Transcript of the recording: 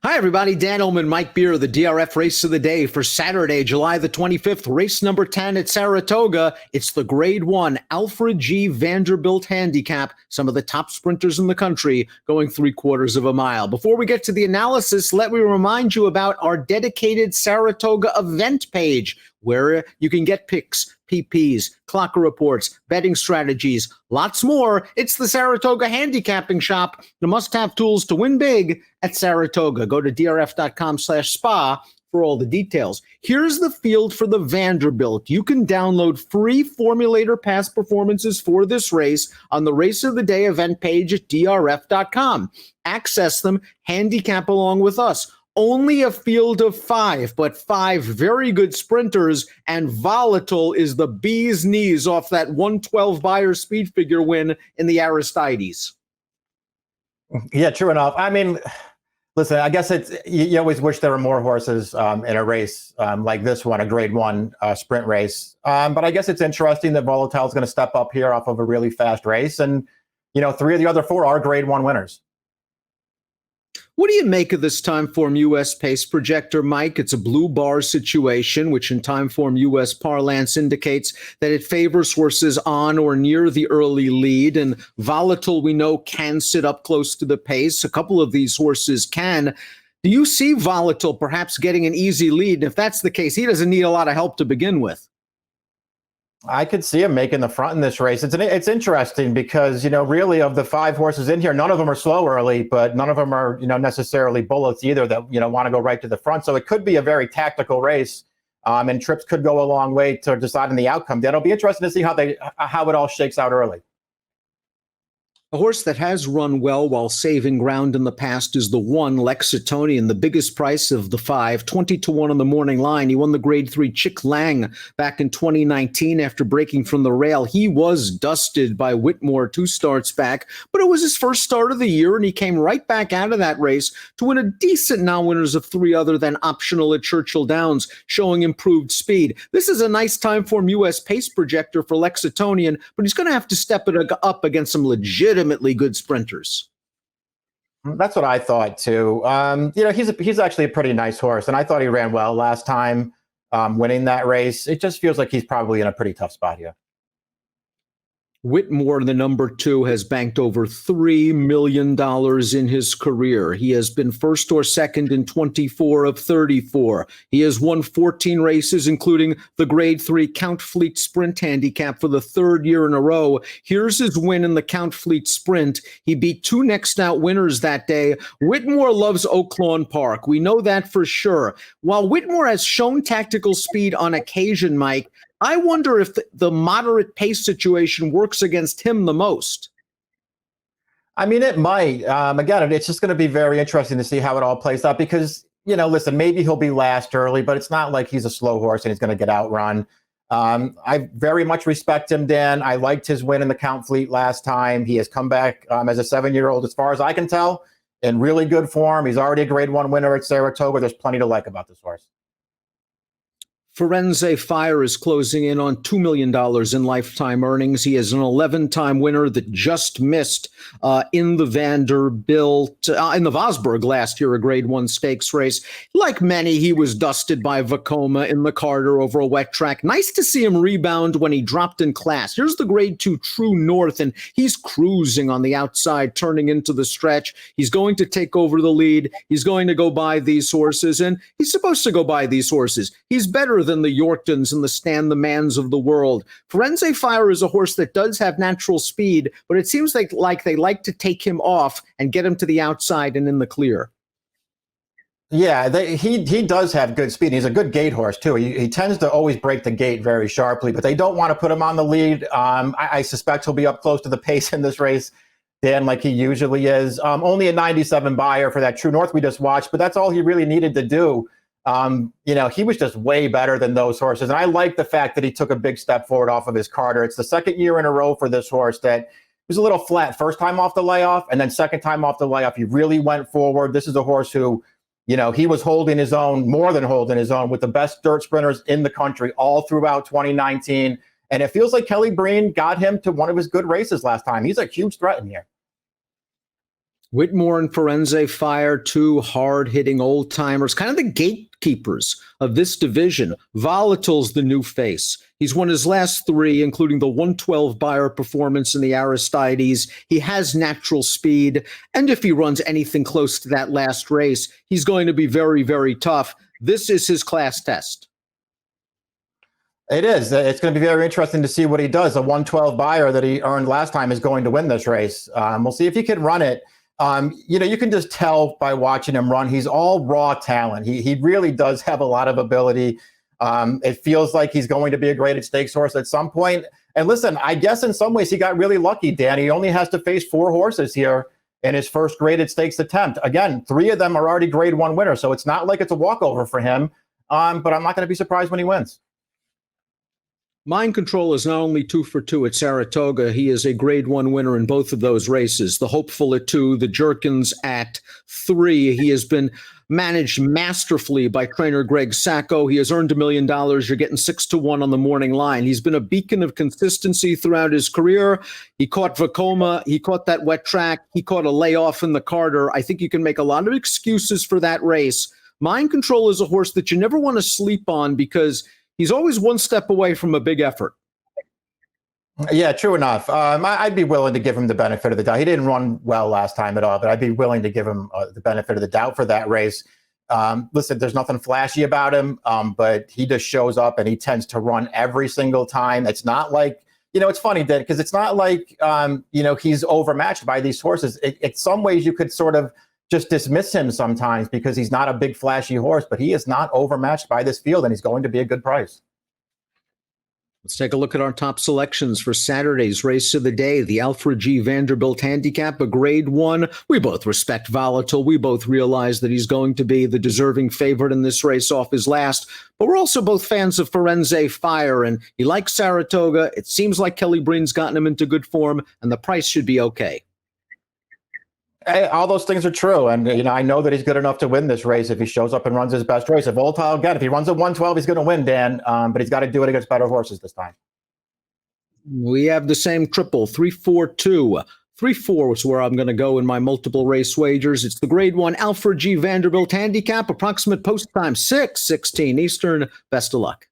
Hi, everybody. Dan Illman, Mike Beer, the DRF race of the day for Saturday, July the 25th, race number 10 at Saratoga. It's the Grade 1 Alfred G. Vanderbilt Handicap, some of the top sprinters in the country going 3/4 of a mile. Before we get to the analysis, let me remind you about our dedicated Saratoga event page, where you can get picks, PPs, clocker reports, betting strategies, lots more. It's the Saratoga Handicapping Shop, the must-have tools to win big at Saratoga. Go to drf.com/spa for all the details. Here's the field for the Vanderbilt. You can download free Formulator past performances for this race on the Race of the Day event page at drf.com. Access them, handicap along with us. Only a field of 5, but 5 very good sprinters, and Volatile is the bee's knees off that 112 Beyer speed figure win in the Aristides. Yeah, true enough. I mean, listen, I guess you always wish there were more horses in a race like this one, a Grade 1 sprint race. But I guess it's interesting that Volatile is going to step up here off of a really fast race. And, 3 of the other 4 are Grade 1 winners. What do you make of this Timeform US pace projector, Mike? It's a blue bar situation, which in Timeform US parlance indicates that it favors horses on or near the early lead. And Volatile, we know, can sit up close to the pace. A couple of these horses can. Do you see Volatile perhaps getting an easy lead? And if that's the case, he doesn't need a lot of help to begin with. I could see him making the front in this race. It's interesting because, really of the 5 horses in here, none of them are slow early, but none of them are, necessarily bullets either that, want to go right to the front. So it could be a very tactical race, and trips could go a long way to deciding the outcome. That'll be interesting to see how it all shakes out early. A horse that has run well while saving ground in the past is the 1 Lexitonian, the biggest price of the 5, 20-1 on the morning line. He won the Grade 3 Chick Lang back in 2019 after breaking from the rail. He was dusted by Whitmore 2 starts back, but it was his first start of the year, and he came right back out of that race to win a decent non-winners of 3 other than Optional at Churchill Downs, showing improved speed. This is a nice Timeform US pace projector for Lexitonian, but he's going to have to step it up against some legitimately good sprinters. That's what I thought too. He's actually a pretty nice horse, and I thought he ran well last time, winning that race. It just feels like he's probably in a pretty tough spot here. Whitmore, the number 2, has banked over $3 million in his career. He has been first or second in 24 of 34. He has won 14 races, including the Grade 3 Count Fleet Sprint Handicap for the 3rd year in a row. Here's his win in the Count Fleet Sprint. He beat 2 next out winners that day. Whitmore loves Oaklawn Park. We know that for sure. While Whitmore has shown tactical speed on occasion, Mike, I wonder if the moderate pace situation works against him the most. I mean, it might. Again, it's just going to be very interesting to see how it all plays out because, listen, maybe he'll be last early, but it's not like he's a slow horse and he's going to get outrun. I very much respect him, Dan. I liked his win in the Count Fleet last time. He has come back as a 7-year-old, as far as I can tell, in really good form. He's already a Grade 1 winner at Saratoga. There's plenty to like about this horse. Firenze Fire is closing in on $2 million in lifetime earnings. He is an 11-time winner that just missed in the Vanderbilt, in the Vosburg last year, a Grade 1 stakes race. Like many, he was dusted by Vacoma in the Carter over a wet track. Nice to see him rebound when he dropped in class. Here's the Grade 2 True North, and he's cruising on the outside, turning into the stretch. He's going to take over the lead. He's going to go by these horses, and he's supposed to go by these horses. He's better than the Yorktons and the Stan the Mans of the world. Firenze Fire is a horse that does have natural speed, but it seems like they like to take him off and get him to the outside and in the clear. Yeah, he does have good speed. He's a good gate horse, too. He tends to always break the gate very sharply, but they don't want to put him on the lead. I suspect he'll be up close to the pace in this race, Dan, like he usually is. Only a 97 Beyer for that True North we just watched, but that's all he really needed to do. He was just way better than those horses. And I like the fact that he took a big step forward off of his Carter. It's the 2nd year in a row for this horse that was a little flat. First time off the layoff, and then second time off the layoff, he really went forward. This is a horse who, he was holding his own, more than holding his own, with the best dirt sprinters in the country all throughout 2019. And it feels like Kelly Breen got him to one of his good races last time. He's a huge threat in here. Whitmore and Firenze Fire, two hard-hitting old-timers, kind of the gatekeepers of this division. Volatile's the new face. He's won his last three, including the 112 Beyer performance in the Aristides. He has natural speed, and if he runs anything close to that last race, he's going to be very, very tough. This is his class test. It is. It's going to be very interesting to see what he does. The 112 Beyer that he earned last time is going to win this race. We'll see if he can run it. You can just tell by watching him run. He's all raw talent. He really does have a lot of ability. It feels like he's going to be a graded stakes horse at some point. And listen, I guess in some ways he got really lucky, Dan. He only has to face 4 horses here in his first graded stakes attempt. Again, 3 of them are already grade 1 winners, so it's not like it's a walkover for him. But I'm not going to be surprised when he wins. Mind Control is not only 2 for 2 at Saratoga, he is a grade 1 winner in both of those races. The Hopeful at 2, the Jerkins at 3. He has been managed masterfully by trainer Greg Sacco. He has earned $1 million. You're getting 6-1 on the morning line. He's been a beacon of consistency throughout his career. He caught Vacoma. He caught that wet track. He caught a layoff in the Carter. I think you can make a lot of excuses for that race. Mind Control is a horse that you never want to sleep on because he's always one step away from a big effort. Yeah, true enough. I'd be willing to give him the benefit of the doubt. He didn't run well last time at all, but I'd be willing to give him the benefit of the doubt for that race. Listen, there's nothing flashy about him, but he just shows up and he tends to run every single time. It's not like, it's funny, Dan, because it's not like, he's overmatched by these horses. In some ways, you could sort of just dismiss him sometimes because he's not a big flashy horse, but he is not overmatched by this field and he's going to be a good price. Let's take a look at our top selections for Saturday's race of the day. The Alfred G. Vanderbilt Handicap, a grade 1. We both respect Volatile. We both realize that he's going to be the deserving favorite in this race off his last. But we're also both fans of Firenze Fire, and he likes Saratoga. It seems like Kelly Breen's gotten him into good form, and the price should be okay. Hey, all those things are true. And, I know that he's good enough to win this race if he shows up and runs his best race. If he runs a 112, he's going to win, Dan. But he's got to do it against better horses this time. We have the same triple, 3-4-2. 3-4 is where I'm going to go in my multiple race wagers. It's the grade 1 Alfred G. Vanderbilt Handicap, approximate post time 6:16 Eastern. Best of luck.